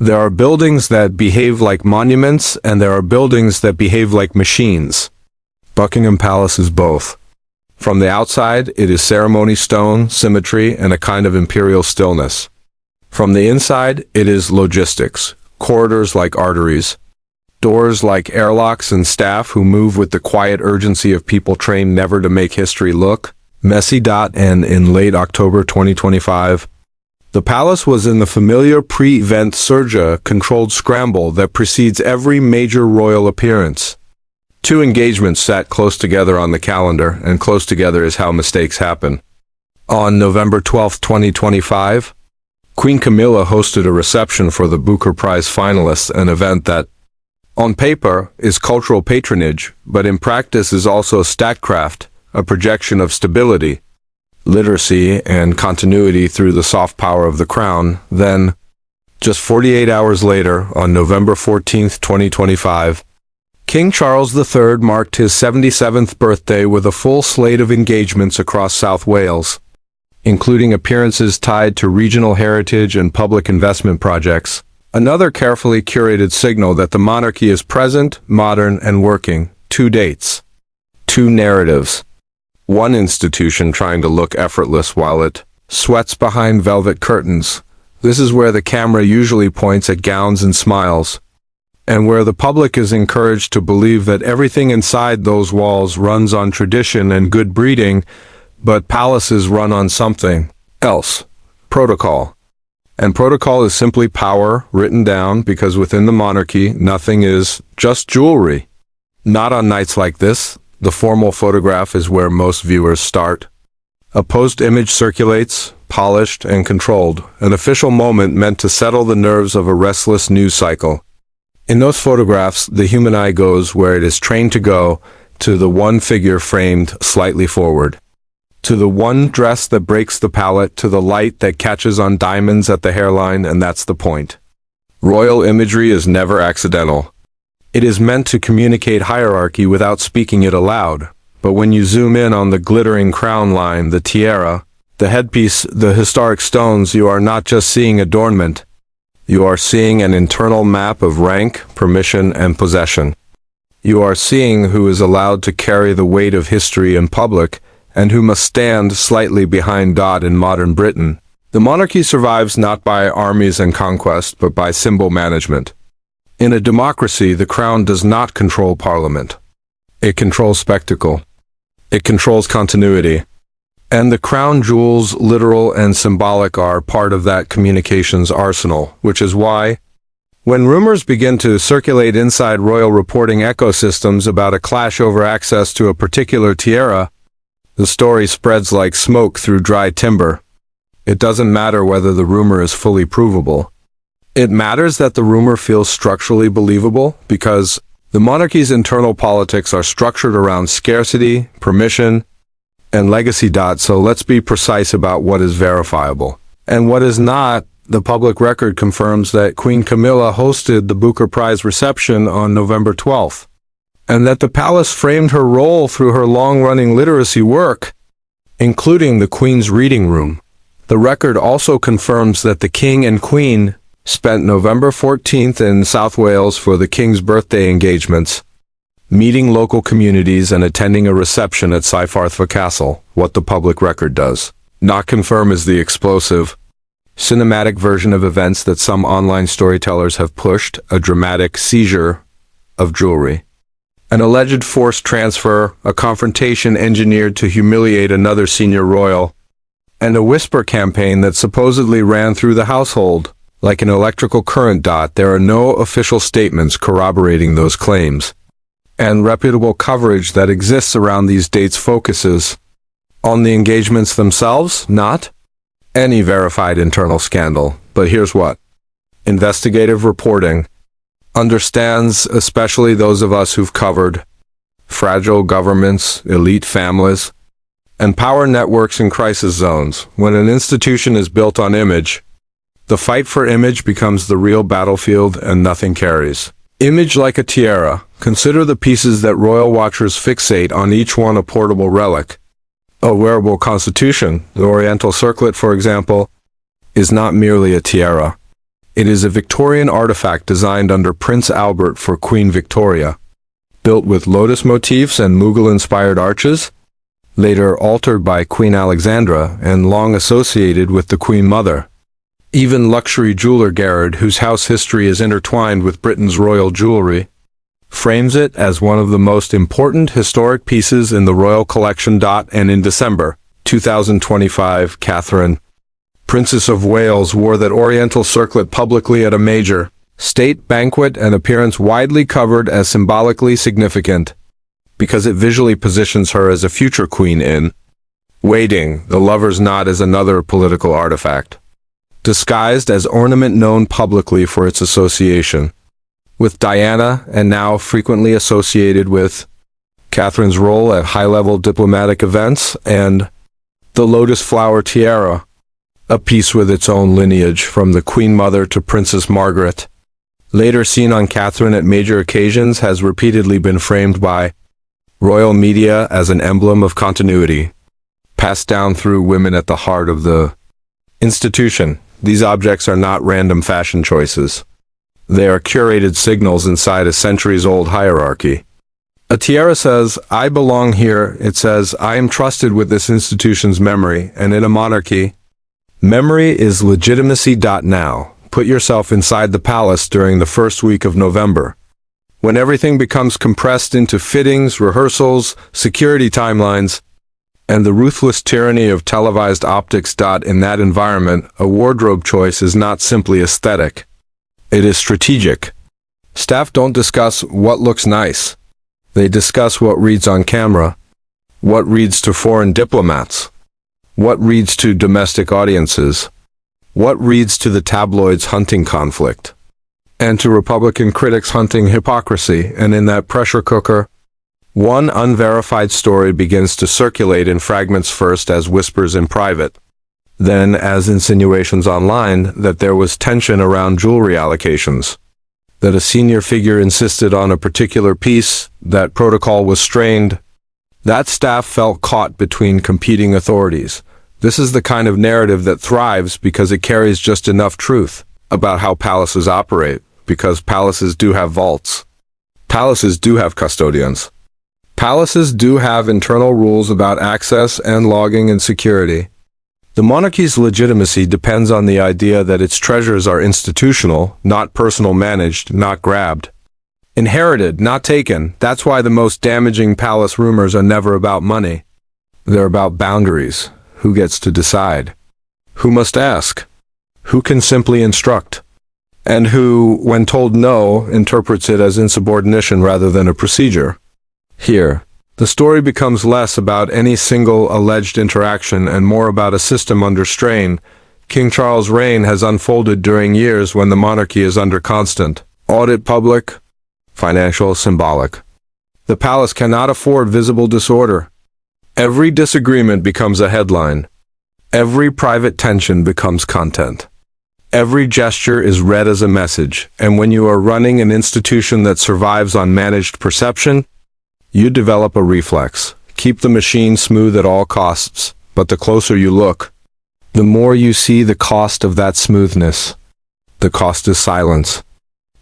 There are buildings that behave like monuments, and there are buildings that behave like machines. Buckingham Palace is both. From the outside, it is ceremony stone, symmetry, and a kind of imperial stillness. From the inside, it is logistics, corridors like arteries, doors like airlocks, and staff who move with the quiet urgency of people trained never to make history look messy. And in late October 2025, the palace was in the familiar pre-event surge-controlled scramble that precedes every major royal appearance. Two engagements sat close together on the calendar, and close together is how mistakes happen. On November 12, 2025, Queen Camilla hosted a reception for the Booker Prize finalists, an event that, on paper, is cultural patronage, but in practice is also statecraft, a projection of stability, literacy, and continuity through the soft power of the crown. Then, just 48 hours later, on November 14, 2025, King Charles III marked his 77th birthday with a full slate of engagements across South Wales, including appearances tied to regional heritage and public investment projects. Another carefully curated signal that the monarchy is present, modern, and working. 2 dates. 2 narratives. One institution trying to look effortless while it sweats behind velvet curtains. This is where the camera usually points at gowns and smiles, and where the public is encouraged to believe that everything inside those walls runs on tradition and good breeding, but palaces run on something else. Protocol. And protocol is simply power written down, because within the monarchy, nothing is just jewelry. Not on nights like this. The formal photograph is where most viewers start. A posed image circulates, polished and controlled, an official moment meant to settle the nerves of a restless news cycle. In those photographs, the human eye goes where it is trained to go, to the one figure framed slightly forward, to the one dress that breaks the palette, to the light that catches on diamonds at the hairline, and that's the point. Royal imagery is never accidental. It is meant to communicate hierarchy without speaking it aloud. But when you zoom in on the glittering crown line, the tiara, the headpiece, the historic stones, you are not just seeing adornment. You are seeing an internal map of rank, permission, and possession. You are seeing who is allowed to carry the weight of history in public, and who must stand slightly behind. In modern Britain, the monarchy survives not by armies and conquest, but by symbol management. In a democracy, the crown does not control parliament. It controls spectacle. It controls continuity. And the crown jewels, literal and symbolic, are part of that communications arsenal, which is why, when rumors begin to circulate inside royal reporting ecosystems about a clash over access to a particular tiara, the story spreads like smoke through dry timber. It doesn't matter whether the rumor is fully provable. It matters that the rumor feels structurally believable, because the monarchy's internal politics are structured around scarcity, permission, and legacy. So let's be precise about what is verifiable and what is not. The public record confirms that Queen Camilla hosted the Booker Prize reception on November 12th, and that the palace framed her role through her long-running literacy work, including the Queen's reading room. The record also confirms that the King and Queen spent November 14th in South Wales for the King's birthday engagements, meeting local communities and attending a reception at Cyfarthfa Castle. What the public record does not confirm is the explosive, cinematic version of events that some online storytellers have pushed: a dramatic seizure of jewelry, an alleged forced transfer, a confrontation engineered to humiliate another senior royal, and a whisper campaign that supposedly ran through the household like an electrical current. There are no official statements corroborating those claims, and reputable coverage that exists around these dates focuses on the engagements themselves, not any verified internal scandal. But here's what investigative reporting understands, especially those of us who've covered fragile governments, elite families, and power networks in crisis zones. When an institution is built on image, the fight for image becomes the real battlefield, and nothing carries image like a tiara. Consider the pieces that royal watchers fixate on, each one a portable relic, a wearable constitution. The Oriental circlet, for example, is not merely a tiara. It is a Victorian artifact designed under Prince Albert for Queen Victoria, built with lotus motifs and Mughal-inspired arches, later altered by Queen Alexandra and long associated with the Queen Mother. Even luxury jeweler Garrard, whose house history is intertwined with Britain's royal jewelry, frames it as one of the most important historic pieces in the royal collection. And in December 2025, Catherine, Princess of Wales, wore that oriental circlet publicly at a major state banquet, an appearance widely covered as symbolically significant because it visually positions her as a future queen in waiting. The lover's knot is another political artifact, disguised as ornament known publicly for its association with Diana and now frequently associated with Catherine's role at high-level diplomatic events, and the lotus flower tiara, a piece with its own lineage from the Queen Mother to Princess Margaret, later seen on Catherine at major occasions, has repeatedly been framed by royal media as an emblem of continuity, passed down through women at the heart of the institution. These objects are not random fashion choices. They are curated signals inside a centuries-old hierarchy. A tiara says, "I belong here." It says, "I am trusted with this institution's memory," and in a monarchy, memory is legitimacy. Now, put yourself inside the palace during the first week of November, when everything becomes compressed into fittings, rehearsals, security timelines, and the ruthless tyranny of televised optics. In that environment, a wardrobe choice is not simply aesthetic. It is strategic. Staff don't discuss what looks nice. They discuss what reads on camera, what reads to foreign diplomats, what reads to domestic audiences, what reads to the tabloids hunting conflict, and to Republican critics hunting hypocrisy. And in that pressure cooker, one unverified story begins to circulate in fragments, first as whispers in private, then as insinuations online, that there was tension around jewelry allocations, that a senior figure insisted on a particular piece, that protocol was strained, that staff felt caught between competing authorities. This is the kind of narrative that thrives because it carries just enough truth about how palaces operate, because palaces do have vaults. Palaces do have custodians. Palaces do have internal rules about access and logging and security. The monarchy's legitimacy depends on the idea that its treasures are institutional, not personal, managed, not grabbed. Inherited, not taken. That's why the most damaging palace rumors are never about money. They're about boundaries. Who gets to decide? Who must ask? Who can simply instruct? And who, when told no, interprets it as insubordination rather than a procedure? Here, the story becomes less about any single alleged interaction and more about a system under strain. King Charles' reign has unfolded during years when the monarchy is under constant audit, public, financial, symbolic. The palace cannot afford visible disorder. Every disagreement becomes a headline. Every private tension becomes content. Every gesture is read as a message, and when you are running an institution that survives on managed perception, you develop a reflex. Keep the machine smooth at all costs, but the closer you look, the more you see the cost of that smoothness. The cost is silence.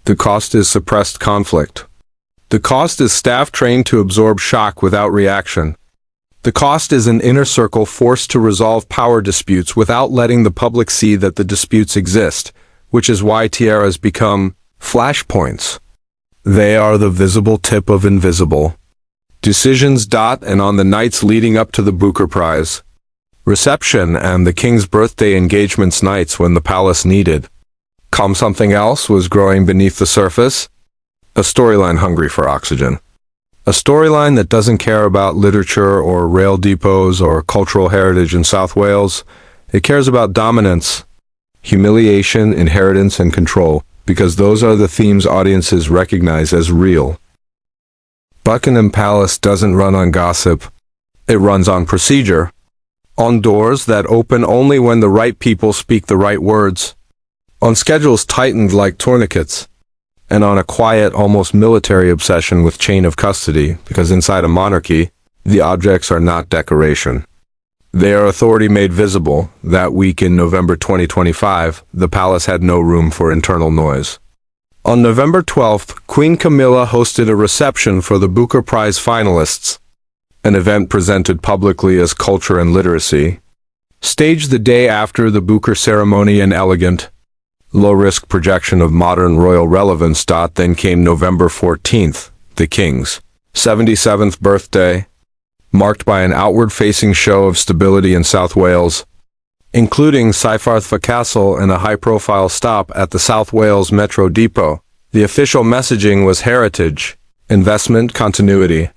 The cost is suppressed conflict. The cost is staff trained to absorb shock without reaction. The cost is an inner circle forced to resolve power disputes without letting the public see that the disputes exist, which is why tiaras become flashpoints. They are the visible tip of invisible decisions. And on the nights leading up to the Booker Prize reception and the King's birthday engagements, nights when the palace needed calm, something else was growing beneath the surface. A storyline hungry for oxygen. A storyline that doesn't care about literature or rail depots or cultural heritage in South Wales. It cares about dominance, humiliation, inheritance, and control, because those are the themes audiences recognize as real. Buckingham Palace doesn't run on gossip. It runs on procedure, on doors that open only when the right people speak the right words, on schedules tightened like tourniquets, and on a quiet, almost military obsession with chain of custody, because inside a monarchy, the objects are not decoration. They are authority made visible. That week in November 2025, the palace had no room for internal noise. On November 12th, Queen Camilla hosted a reception for the Booker Prize finalists, an event presented publicly as culture and literacy. Staged the day after the Booker ceremony, an elegant, low-risk projection of modern royal relevance. Then came November 14th, the King's 77th birthday, marked by an outward-facing show of stability in South Wales, including Cyfarthfa Castle and a high-profile stop at the South Wales Metro Depot. The official messaging was heritage, investment, continuity,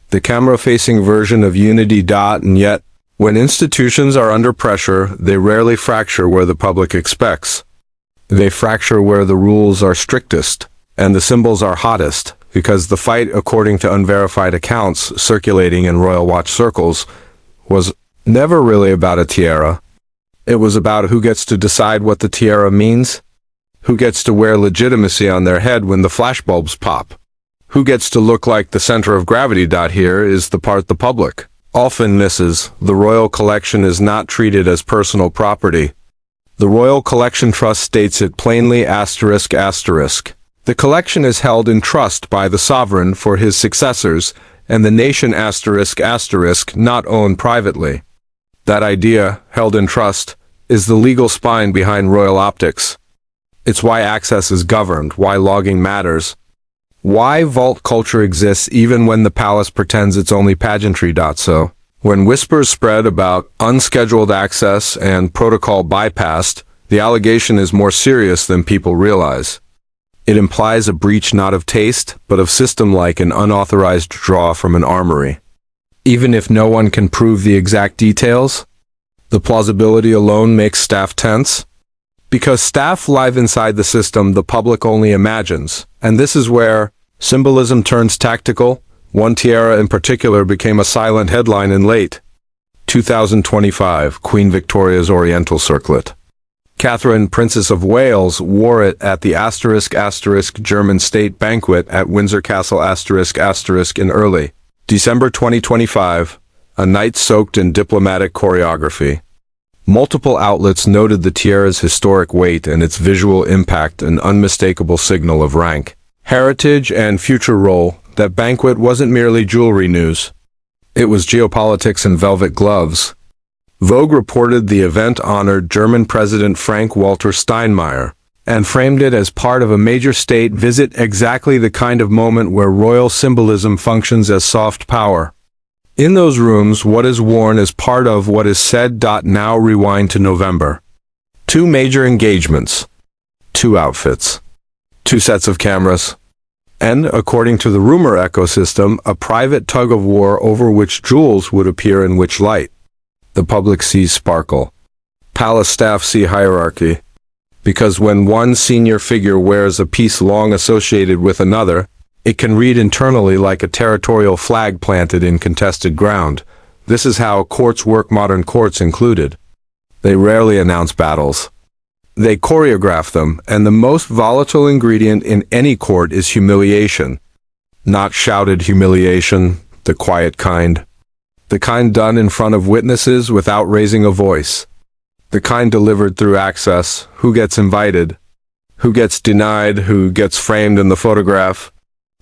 the camera-facing version of unity. And yet, when institutions are under pressure, they rarely fracture where the public expects. They fracture where the rules are strictest and the symbols are hottest, because the fight, according to unverified accounts circulating in Royal Watch circles, was never really about a tiara. It was about who gets to decide what the tiara means, who gets to wear legitimacy on their head when the flashbulbs pop, who gets to look like the center of gravity. Here is the part the public often misses. The royal collection is not treated as personal property. The Royal Collection Trust states it plainly, ****. The collection is held in trust by the sovereign for his successors, and the nation ****, not owned privately. That idea, held in trust, is the legal spine behind royal optics. It's why access is governed, why logging matters, why vault culture exists even when the palace pretends it's only pageantry. So, when whispers spread about unscheduled access and protocol bypassed, the allegation is more serious than people realize. It implies a breach not of taste, but of system, like an unauthorized draw from an armory. Even if no one can prove the exact details, the plausibility alone makes staff tense. Because staff live inside the system the public only imagines, and this is where symbolism turns tactical. One tiara in particular became a silent headline in late 2025, Queen Victoria's Oriental Circlet. Catherine, Princess of Wales, wore it at the *** German state banquet at Windsor Castle *** in early December 2025, a night soaked in diplomatic choreography. Multiple outlets noted the tiara's historic weight and its visual impact, an unmistakable signal of rank, heritage, and future role. That banquet wasn't merely jewelry news. It was geopolitics and velvet gloves. Vogue reported the event honored German President Frank-Walter Steinmeier, and framed it as part of a major state visit, exactly the kind of moment where royal symbolism functions as soft power. In those rooms, what is worn is part of what is said. Now rewind to November. 2 major engagements, 2 outfits, 2 sets of cameras, and, according to the rumor ecosystem, a private tug-of-war over which jewels would appear in which light. The public sees sparkle. Palace staff see hierarchy. Because when one senior figure wears a piece long associated with another, it can read internally like a territorial flag planted in contested ground. This is how courts work, modern courts included. They rarely announce battles. They choreograph them, and the most volatile ingredient in any court is humiliation. Not shouted humiliation, the quiet kind. The kind done in front of witnesses without raising a voice. The kind delivered through access. Who gets invited? Who gets denied? Who gets framed in the photograph?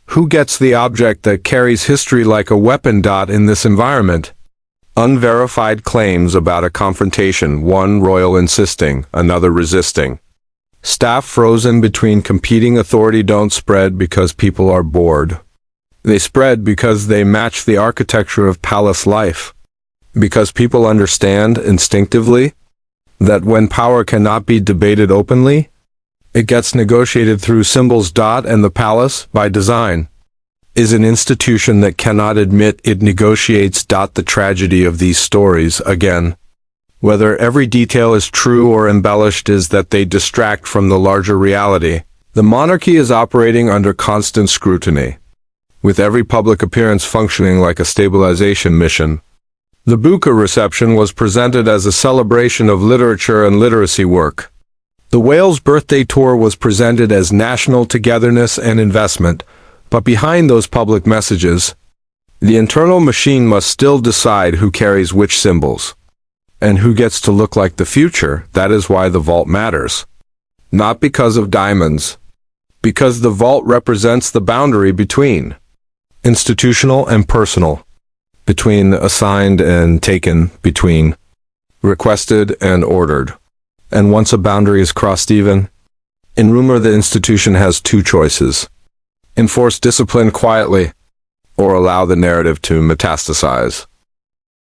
Who gets the object that carries history like a weapon? In this environment, unverified claims about a confrontation, one royal insisting, another resisting. Staff frozen between competing authority don't spread because people are bored. They spread because they match the architecture of palace life. Because people understand instinctively that when power cannot be debated openly, it gets negotiated through symbols. And the palace, by design, is an institution that cannot admit it negotiates. The tragedy of these stories, again, whether every detail is true or embellished, is that they distract from the larger reality. The monarchy is operating under constant scrutiny, with every public appearance functioning like a stabilization mission. The Booker reception was presented as a celebration of literature and literacy work. The Wales birthday tour was presented as national togetherness and investment, but behind those public messages, the internal machine must still decide who carries which symbols. and who gets to look like the future. That is why the vault matters. Not because of diamonds, because the vault represents the boundary between institutional and personal, between assigned and taken, between requested and ordered. And once a boundary is crossed even, in rumor the institution has two choices: enforce discipline quietly, or allow the narrative to metastasize.